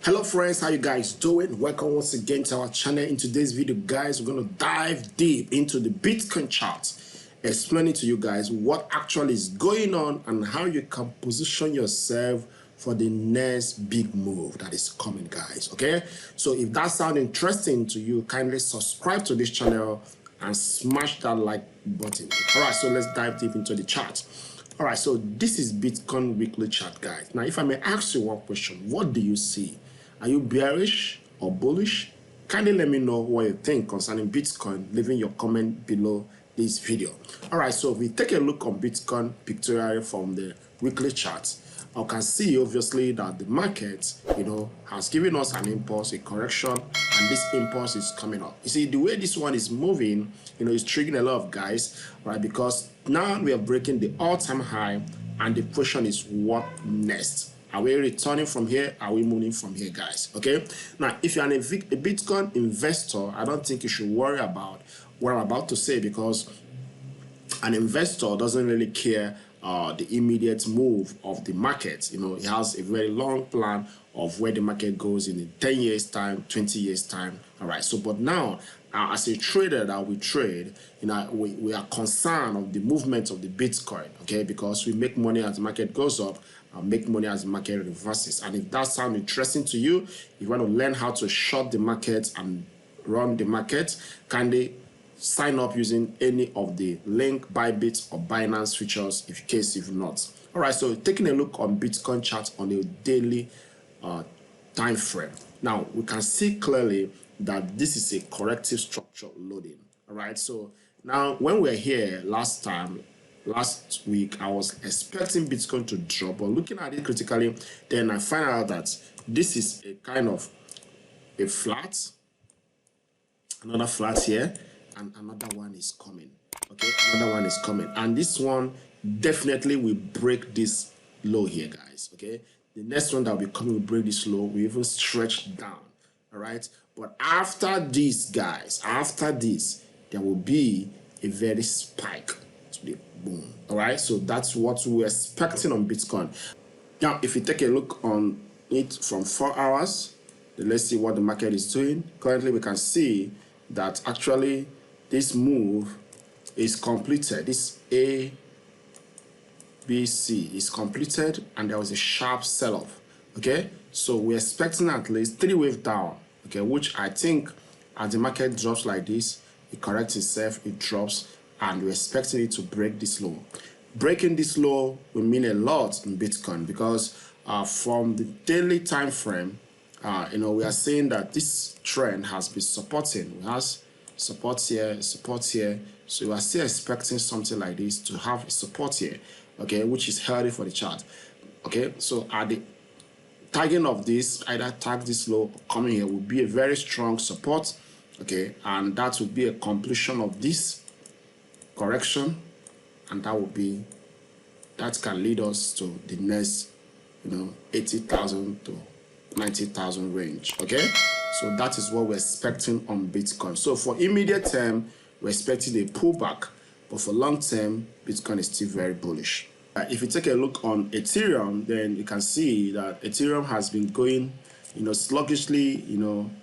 Hello friends, how you guys doing? Welcome once again to our channel. In today's video, guys, we're going to dive deep into the Bitcoin chart, explaining to you guys what actually is going on and how you can position yourself for the next big move that is coming, guys. Okay, so if that sounds interesting to you, kindly subscribe to this channel and smash that like button. All right, so let's dive deep into the chart. All right, so this is Bitcoin weekly chart, guys. Now, if I may ask you one question, what do you see? Are you bearish or bullish? Kindly let me know what you think concerning Bitcoin, leaving your comment below this video. All right, so if we take a look on Bitcoin pictorially from the weekly chart, I can see obviously that the market, has given us an impulse, a correction, and this impulse is coming up. You see, the way this one is moving, is triggering a lot of guys, right? Because now we are breaking the all-time high, and the question is what next? Are we returning from here? Are we moving from here, guys? Okay. Now, if you're a Bitcoin investor, I don't think you should worry about what I'm about to say, because an investor doesn't really care the immediate move of the market. He has a very long plan of where the market goes in 10 years time, 20 years time. All right. So, but now, as a trader that we trade, we are concerned of the movement of the Bitcoin, okay, because we make money as the market goes up, make money as the market reverses. And if that sounds interesting to you, if you want to learn how to short the market and run the market, kindly sign up using any of the link Bybit or Binance features in case if not. All right, so taking a look on Bitcoin chart on a daily time frame. Now we can see clearly that this is a corrective structure loading. All right, so now when we're here last week, I was expecting Bitcoin to drop, but looking at it critically, then I find out that this is a kind of a flat, another flat here, and another one is coming. Okay, another one is coming, and this one definitely will break this low here, guys. Okay, the next one that will be coming will break this low, we even stretch down. All right, but after this, guys, after this, there will be a very spike to the boom. All right, so that's what we're expecting on Bitcoin. Now, if you take a look on it from 4 hours, then let's see what the market is doing. Currently, we can see that actually this move is completed. This A, B, C is completed, and there was a sharp sell-off. Okay, so we're expecting at least 3 waves down. Okay, which I think as the market drops like this, it corrects itself, it drops, and we're expecting it to break this low. Breaking this low will mean a lot in Bitcoin, because from the daily time frame, we are saying that this trend has been supporting. It has support here, so we are still expecting something like this to have a support here, okay, which is healthy for the chart. Okay, so at the tagging of this, either tag this low or coming here, will be a very strong support, okay, and that will be a completion of this correction, and that can lead us to the next 80,000 to 90,000 range. Okay, so that is what we're expecting on Bitcoin. So for immediate term, we're expecting a pullback, but for long term, Bitcoin is still very bullish. If you take a look on Ethereum, then you can see that Ethereum has been going sluggishly,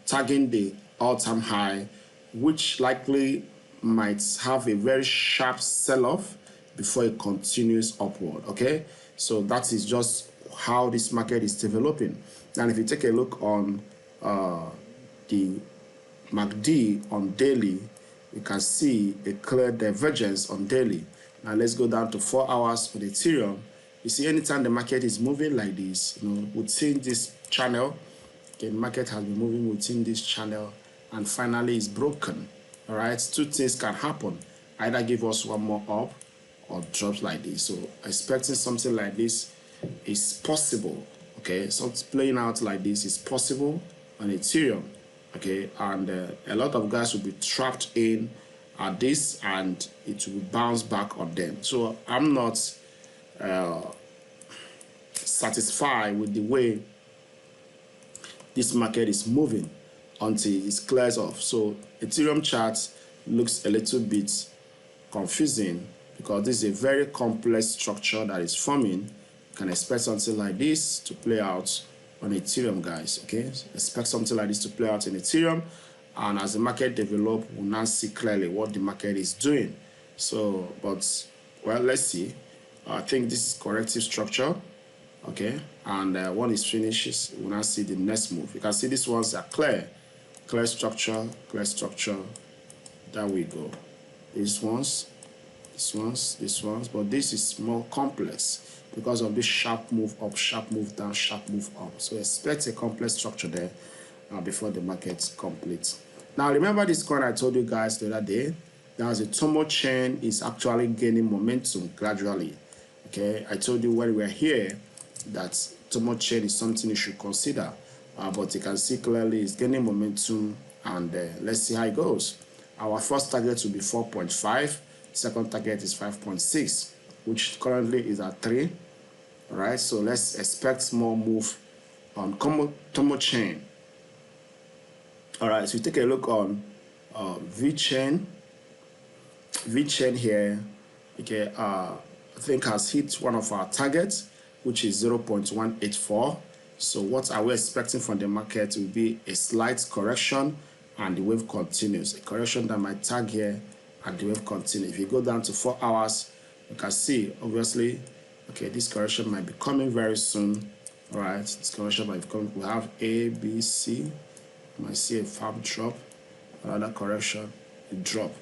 tagging the all-time high, which likely might have a very sharp sell-off before it continues upward. Okay, so that is just how this market is developing. And if you take a look on the MACD on daily, you can see a clear divergence on daily. Now let's go down to 4 hours with Ethereum. You see, anytime the market is moving like this, within this channel, the market has been moving within this channel, and finally it's broken. All right, 2 things can happen: either give us one more up or drops like this. So expecting something like this is possible. Okay, so it's playing out like this is possible on Ethereum. Okay, and a lot of guys will be trapped in at this, and it will bounce back on them. So I'm not satisfied with the way this market is moving until it clears off. So Ethereum chart looks a little bit confusing, because this is a very complex structure that is forming. You can expect something like this to play out on Ethereum, guys. Okay, expect something like this to play out in Ethereum, and as the market develop, we'll now see clearly what the market is doing. So, but well, let's see. I think this is corrective structure. Okay, and when it finishes, we'll now see the next move. You can see these ones are clear structure, clear structure. There we go. These ones, but this is more complex because of this sharp move up, sharp move down, sharp move up. So expect a complex structure there before the market completes. Now remember this coin I told you guys the other day. There's a Tomo chain is actually gaining momentum gradually. Okay, I told you when we were here that Tomo chain is something you should consider, but you can see clearly it's gaining momentum, and let's see how it goes. Our first target will be 4.5. Second target is 5.6, which currently is at 3. All right, so let's expect more move on Tomo chain. All right, so we take a look on V chain here. Okay, I think has hit one of our targets, which is 0.184. So what are we expecting from the market will be a slight correction, and the wave continues. A correction that might tag here, and the wave continues. If you go down to 4 hours, you can see obviously, okay, this correction might be coming very soon. All right, this correction might be coming. We have A, B, C. You might see a fab drop, another correction, a drop.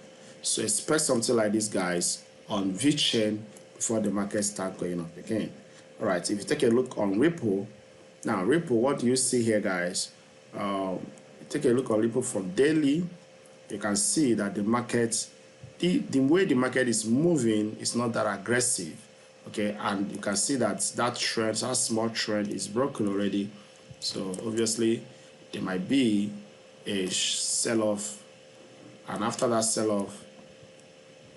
So expect something like this, guys, on V chain before the market start going up again. All right, if you take a look on Ripple, now Ripple, what do you see here, guys? Take a look on Ripple from daily. You can see that the market, the way the market is moving is not that aggressive. Okay, and you can see that trend, that small trend is broken already. So obviously there might be a sell-off, and after that sell-off,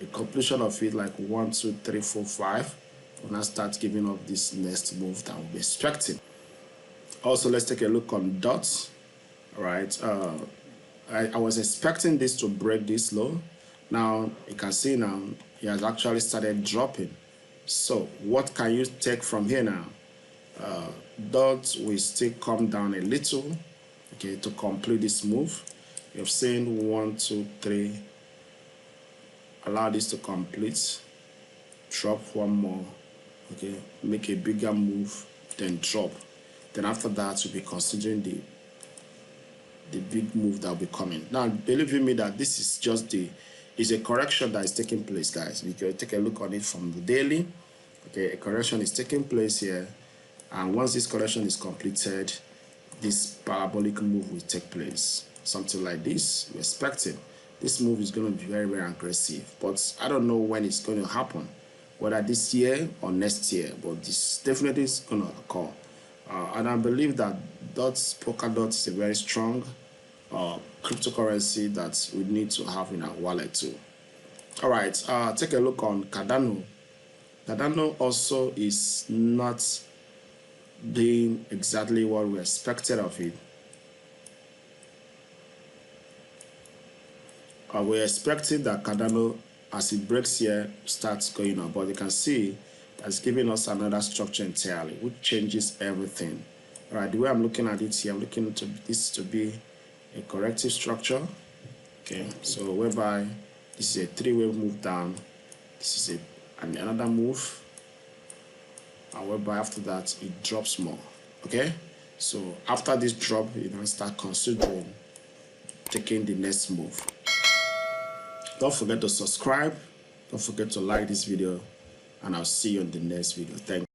a completion of it like 1, 2, 3, 4, 5, we'll now start giving up this next move that we'll be expecting. Also, let's take a look on dots. All right, I was expecting this to break this low. Now you can see now it has actually started dropping. So what can you take from here now? Dots will still come down a little, okay, to complete this move. You've seen 1, 2, 3. Allow this to complete. Drop one more, okay, make a bigger move, then drop. Then after that, we'll be considering the big move that will be coming. Now, believe me that this is just is a correction that is taking place, guys. We can take a look on it from the daily. Okay, a correction is taking place here, and once this correction is completed, this parabolic move will take place. Something like this, we're expecting. This move is going to be very, very aggressive, but I don't know when it's going to happen, whether this year or next year, but this definitely is going to occur. And I believe that Polkadot is a very strong cryptocurrency that we need to have in our wallet too. All right, take a look on Cardano. Cardano also is not doing exactly what we expected of it. We're expecting that Cardano, as it breaks here, starts going up, but you can see that's giving us another structure entirely, which changes everything. All right, the way I'm looking at it here, I'm looking to this to be a corrective structure. Okay, so whereby this is a 3-wave move down, this is another move, and whereby after that it drops more. Okay, so after this drop, you can start considering taking the next move. Don't forget to subscribe, don't forget to like this video, and I'll see you in the next video. Thank you.